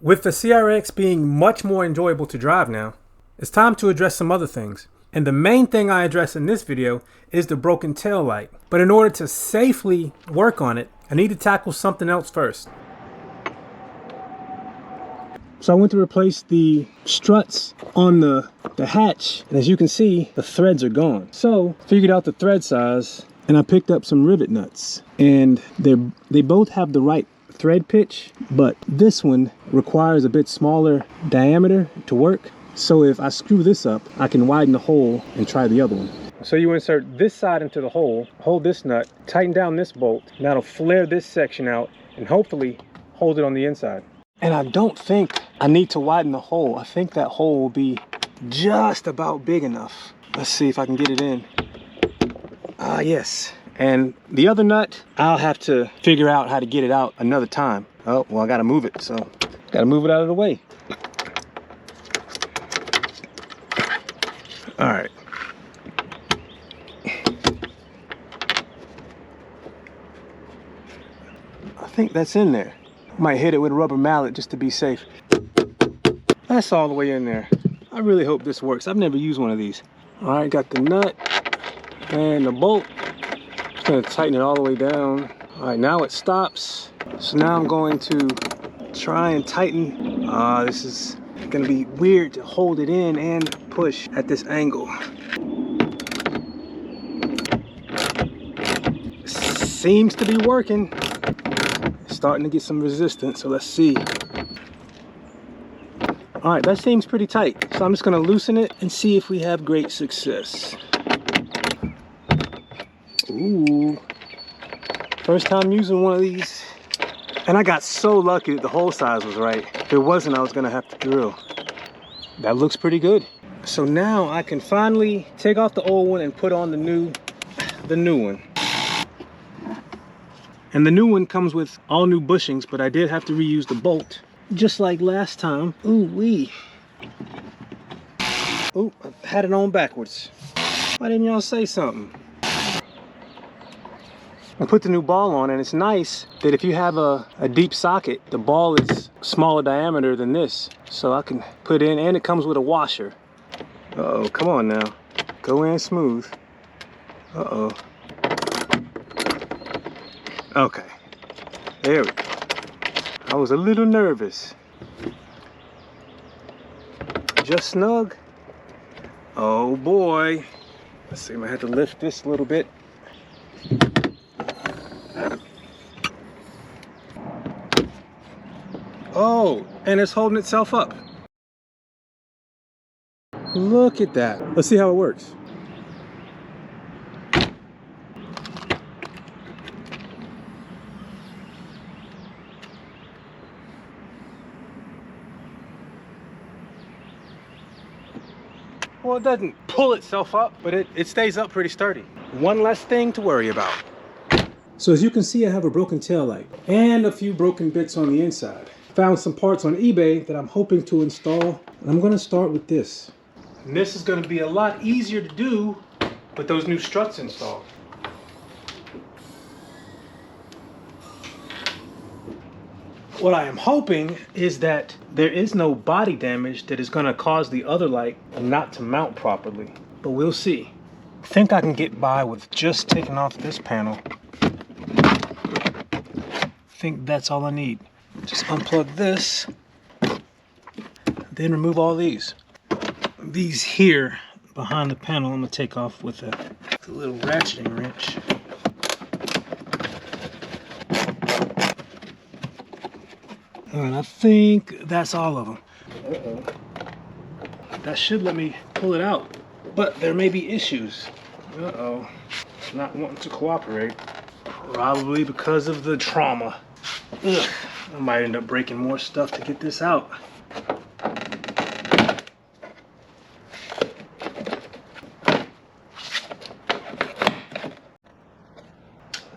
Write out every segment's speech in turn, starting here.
With the CRX being much more enjoyable to drive now, it's time to address some other things. And the main thing I address in this video is the broken tail light. But in order to safely work on it, I need to tackle something else first. So I went to replace the struts on the hatch, and as you can see, the threads are gone. So figured out the thread size, and I picked up some rivet nuts. And they both have the right thread pitch, but this one requires a bit smaller diameter to work. So if I screw this up, I can widen the hole and try the other one. So you insert this side into the hole, hold this nut, tighten down this bolt, and that'll flare this section out and hopefully hold it on the inside. And I don't think I need to widen the hole. I think that hole will be just about big enough. Let's see if I can get it in. Ah, yes. And the other nut, I'll have to figure out how to get it out another time. Oh, well, I gotta move it, so gotta move it out of the way. All right. I think that's in there. Might hit it with a rubber mallet just to be safe. That's all the way in there. I really hope this works. I've never used one of these. All right, got the nut and the bolt. Just gonna tighten it all the way down. All right, now it stops. So now I'm going to try and tighten. This is gonna be weird to hold it in and push at this angle. Seems to be working. It's starting to get some resistance, so let's see. All right, that seems pretty tight. So I'm just gonna loosen it and see if we have great success. Ooh, first time using one of these. And I got so lucky that the hole size was right. If it wasn't, I was gonna have to drill. That looks pretty good. So now I can finally take off the old one and put on the new one. And the new one comes with all new bushings, but I did have to reuse the bolt, just like last time. Ooh wee. Ooh, I had it on backwards. Why didn't y'all say something? I put the new ball on, and it's nice that if you have a deep socket, the ball is smaller diameter than this. So I can put in, and it comes with a washer. Uh-oh, come on now. Go in smooth. Uh-oh. Okay, there we go. I was a little nervous. Just snug. Oh boy. Let's see, I might have to lift this a little bit. Oh, and it's holding itself up. Look at that. Let's see how it works. Well, it doesn't pull itself up, but it stays up pretty sturdy. One less thing to worry about. So as you can see, I have a broken tail light and a few broken bits on the inside. Found some parts on eBay that I'm hoping to install, and I'm gonna start with this. And this is gonna be a lot easier to do with those new struts installed. What I am hoping is that there is no body damage that is gonna cause the other light not to mount properly, but we'll see. I think I can get by with just taking off this panel. I think that's all I need. Just unplug this, then remove all these. These here behind the panel, I'm gonna take off with a little ratcheting wrench. And I think that's all of them. Uh-oh. That should let me pull it out, but there may be issues. Uh-oh, it's not wanting to cooperate. Probably because of the trauma. Ugh. I might end up breaking more stuff to get this out.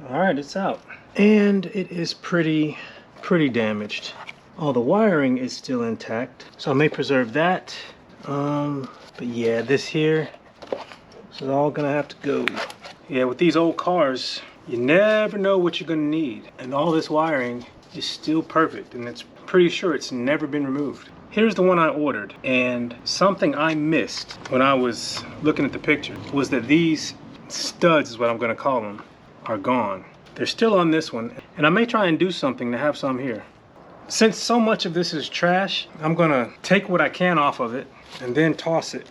All right, it's out. And it is pretty damaged. All the wiring is still intact, so I may preserve that. But yeah, this here, this is all gonna have to go. Yeah, with these old cars, you never know what you're gonna need. And all this wiring is still perfect, and it's pretty sure it's never been removed. Here's the one I ordered, and something I missed when I was looking at the picture was that these studs, is what I'm gonna call them, are gone. They're still on this one, and I may try and do something to have some here. Since so much of this is trash, I'm gonna take what I can off of it and then toss it.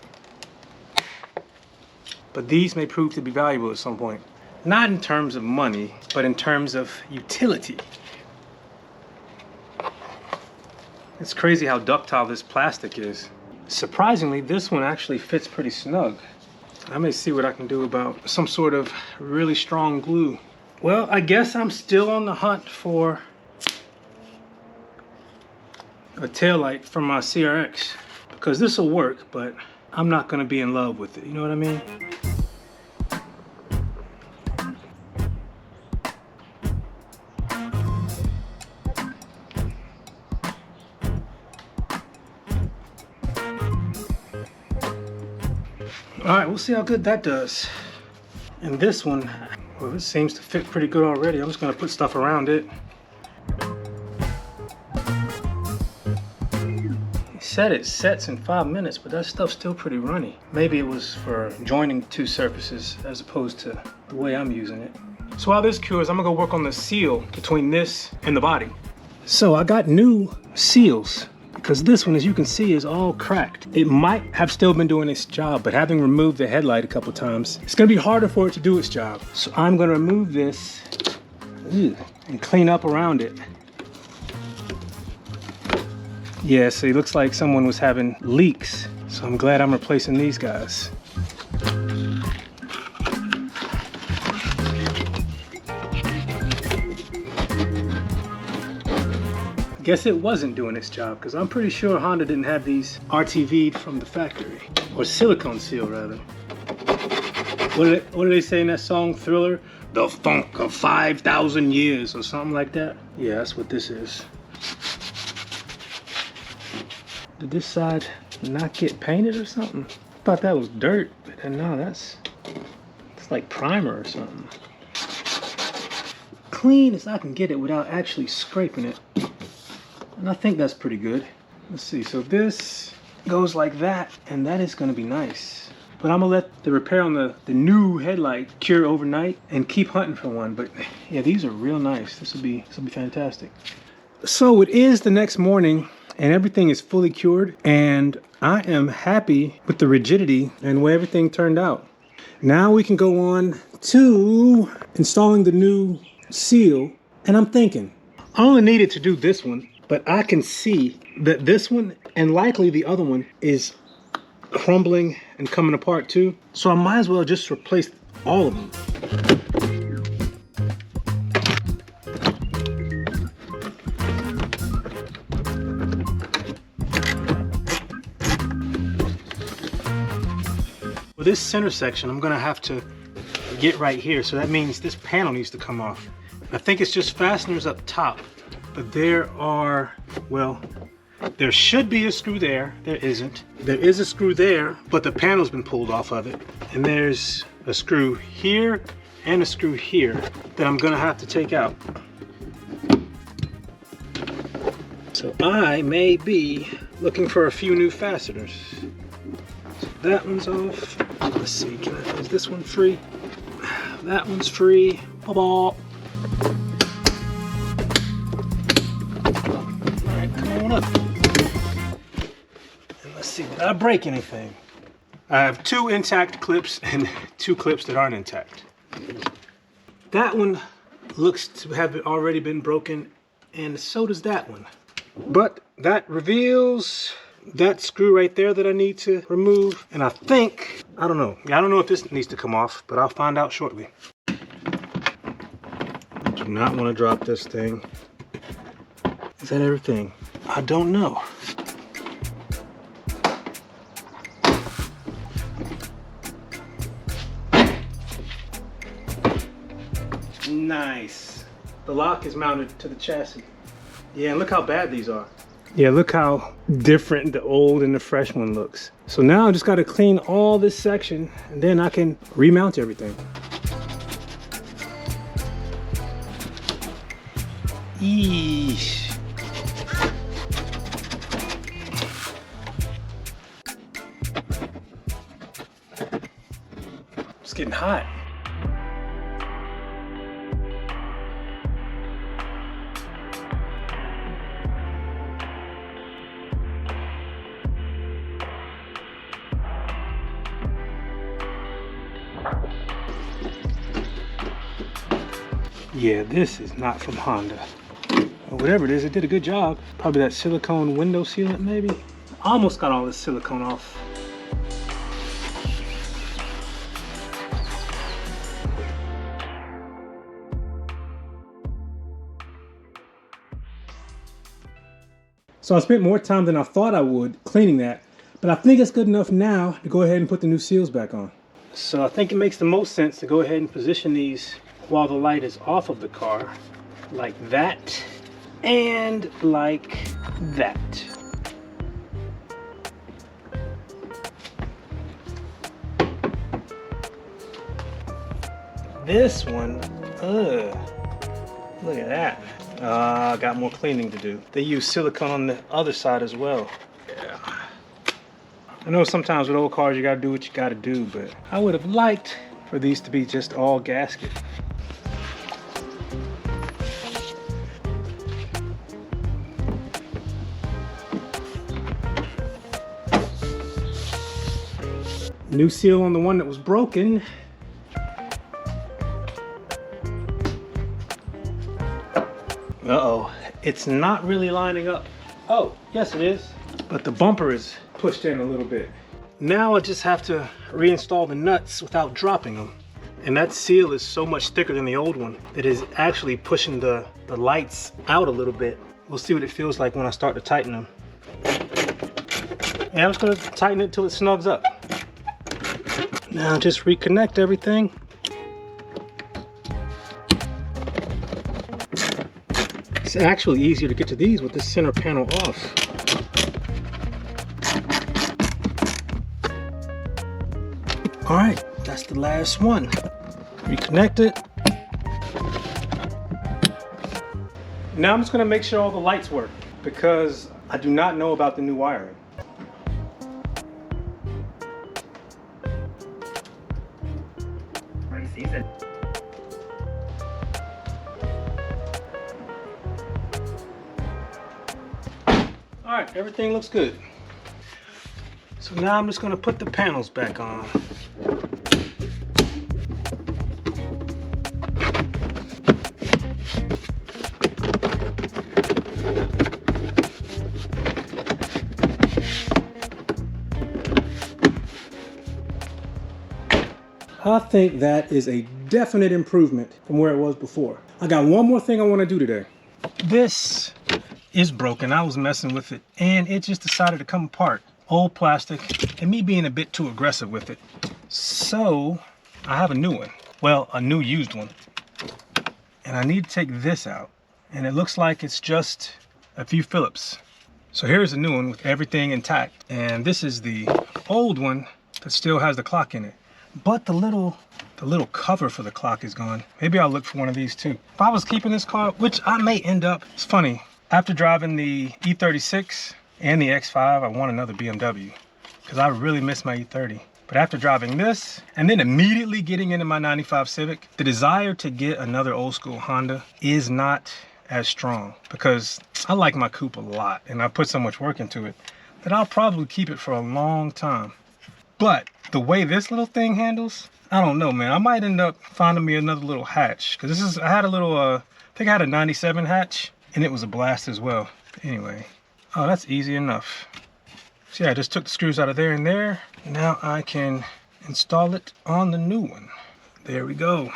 But these may prove to be valuable at some point. Not in terms of money, but in terms of utility. It's crazy how ductile this plastic is. Surprisingly, this one actually fits pretty snug. I may see what I can do about some sort of really strong glue. Well, I guess I'm still on the hunt for a taillight from my CRX, because this will work, but I'm not gonna be in love with it, you know what I mean? All right, we'll see how good that does. And this one, well, it seems to fit pretty good already. I'm just gonna put stuff around it. He said it sets in 5 minutes, but that stuff's still pretty runny. Maybe it was for joining two surfaces as opposed to the way I'm using it. So while this cures, I'm gonna go work on the seal between this and the body. So I got new seals, because this one, as you can see, is all cracked. It might have still been doing its job, but having removed the headlight a couple times, it's gonna be harder for it to do its job. So I'm gonna remove this and clean up around it. Yeah, see, it looks like someone was having leaks. So I'm glad I'm replacing these guys. Guess it wasn't doing its job, because I'm pretty sure Honda didn't have these RTV'd from the factory, or silicone seal rather. What do they say in that song, Thriller? The funk of 5,000 years or something like that. Yeah, that's what this is. Did this side not get painted or something? I thought that was dirt, but no, it's like primer or something. Clean as I can get it without actually scraping it. And I think that's pretty good. Let's see, so this goes like that, and that is gonna be nice. But I'm gonna let the repair on the new headlight cure overnight and keep hunting for one. But yeah, these are real nice. This will be fantastic. So it is the next morning, and everything is fully cured, and I am happy with the rigidity and the way everything turned out. Now we can go on to installing the new seal, and I'm thinking, I only needed to do this one, but I can see that this one and likely the other one is crumbling and coming apart too. So I might as well just replace all of them. Well, this center section, I'm gonna have to get right here. So that means this panel needs to come off. I think it's just fasteners up top. But there are, well, there should be a screw there. There isn't. There is a screw there, but the panel's been pulled off of it. And there's a screw here and a screw here that I'm gonna have to take out. So I may be looking for a few new fasteners. So that one's off. Let's see, is this one free? That one's free. Bye-bye. Up. And let's see, did I break anything? I have 2 intact clips and 2 clips that aren't intact. That one looks to have already been broken, and so does that one. But that reveals that screw right there that I need to remove. And I think, I don't know if this needs to come off, but I'll find out shortly. I do not want to drop this thing. Is that everything? I don't know. Nice. The lock is mounted to the chassis. Yeah, and look how bad these are. Yeah, look how different the old and the fresh one looks. So now I just got to clean all this section, and then I can remount everything. Eesh. getting hot. Yeah, this is not from Honda. Or whatever it is, it did a good job. Probably that silicone window sealant, maybe. Almost got all this silicone off. So I spent more time than I thought I would cleaning that, but I think it's good enough now to go ahead and put the new seals back on. So I think it makes the most sense to go ahead and position these while the light is off of the car, like that, and like that. This one, look at that. Got more cleaning to do. They use silicone on the other side as well. Yeah. I know sometimes with old cars you gotta do what you gotta do, but I would have liked for these to be just all gasket. New seal on the one that was broken. Uh-oh, it's not really lining up. Oh, yes it is. But the bumper is pushed in a little bit. Now I just have to reinstall the nuts without dropping them. And that seal is so much thicker than the old one. It is actually pushing the lights out a little bit. We'll see what it feels like when I start to tighten them. And I'm just gonna tighten it till it snugs up. Now just reconnect everything. It's actually easier to get to these with the center panel off. All right, that's the last one. Reconnect it. Now I'm just gonna make sure all the lights work because I do not know about the new wiring. All right, everything looks good. So now I'm just gonna put the panels back on. I think that is a definite improvement from where it was before. I got one more thing I want to do today. This is broken. I was messing with it and it just decided to come apart. Old plastic and me being a bit too aggressive with it. So I have a new one. Well, a new used one. And I need to take this out. And it looks like it's just a few Phillips. So here's a new one with everything intact. And this is the old one that still has the clock in it. But the little cover for the clock is gone. Maybe I'll look for one of these too. If I was keeping this car, which I may end up, it's funny. After driving the E36 and the X5, I want another BMW because I really miss my E30. But after driving this and then immediately getting into my 95 Civic, the desire to get another old school Honda is not as strong because I like my Coupe a lot and I put so much work into it that I'll probably keep it for a long time. But the way this little thing handles, I don't know, man. I might end up finding me another little hatch because I had a little, I think I had a 97 hatch and it was a blast as well. But anyway, oh, that's easy enough. So yeah, I just took the screws out of there and there. Now I can install it on the new one. There we go.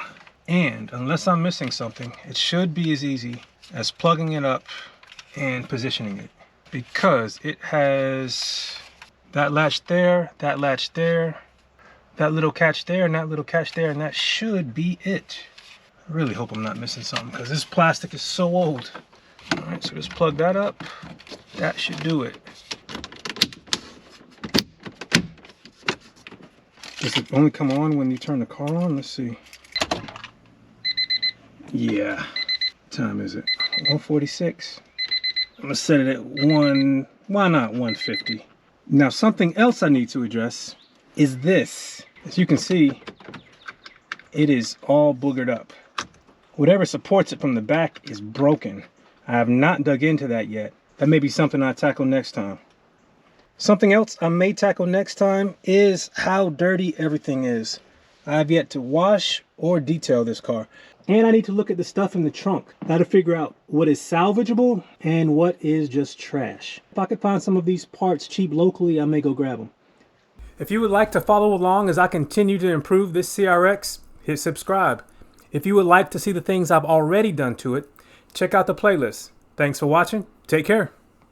And unless I'm missing something, it should be as easy as plugging it up and positioning it because it has that latch there, that latch there, that little catch there, and that little catch there, and that should be it. I really hope I'm not missing something because this plastic is so old. All right, so just plug that up. That should do it. Does it only come on when you turn the car on? Let's see. Yeah. What time is it? 1:46. I'm gonna set it at why not 150? Now something else I need to address is this. As you can see, it is all boogered up. Whatever supports it from the back is broken. I have not dug into that yet. That may be something I tackle next time. Something else I may tackle next time is how dirty everything is. I have yet to wash or detail this car. And I need to look at the stuff in the trunk. Got to figure out what is salvageable and what is just trash. If I could find some of these parts cheap locally, I may go grab them. If you would like to follow along as I continue to improve this CRX, hit subscribe. If you would like to see the things I've already done to it, check out the playlist. Thanks for watching. Take care.